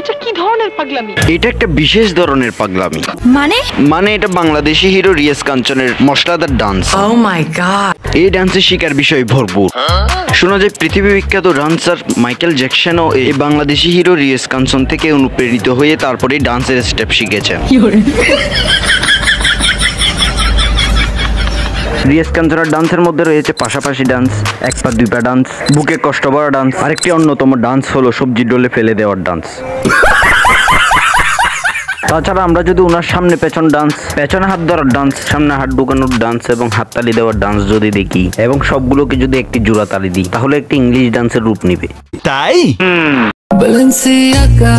এটা কি ধরনের পাগলামি? এটা একটা বিশেষ ধরনের পাগলামি। মানে এটা বাংলাদেশি হিরো রিয়াজ কাঞ্চনের মশলাদার ডান্স। ও মাই গড। এই ডান্সে শিকার বিষয় ভরপুর। শোনা যায় পৃথিবী বিখ্যাত ডান্সার মাইকেল জ্যাকসনও এই বাংলাদেশি হিরো রিয়াজ কাঞ্চন থেকে অনুপ্রেরিত হয়ে তারপরে ডান্সের স্টেপ শিখেছেন। রিয়াজ কাঞ্চনের ডান্সের মধ্যে রয়েছে পাশাপাশি ডান্স, এক পা দুই পা ডান্স, বুকে কষ্ট ভরা ডান্স, আরেকটি অন্যতম ডান্স হলো সবজি ডলে ফেলে দেওয়ার ডান্স। তাছাড়া আমরা যদি ওনার সামনে পেছন ডান্স, পেছনে হাত ধরার ডান্স, সামনে হাত ঢুকানোর ডান্স এবং হাততালি দেওয়ার ডান্স যদি দেখি এবং সবগুলোকে যদি একটি জোড়া তালি দিই তাহলে একটি ইংলিশ ডান্সের রূপ নিবে। তাই Balenciaga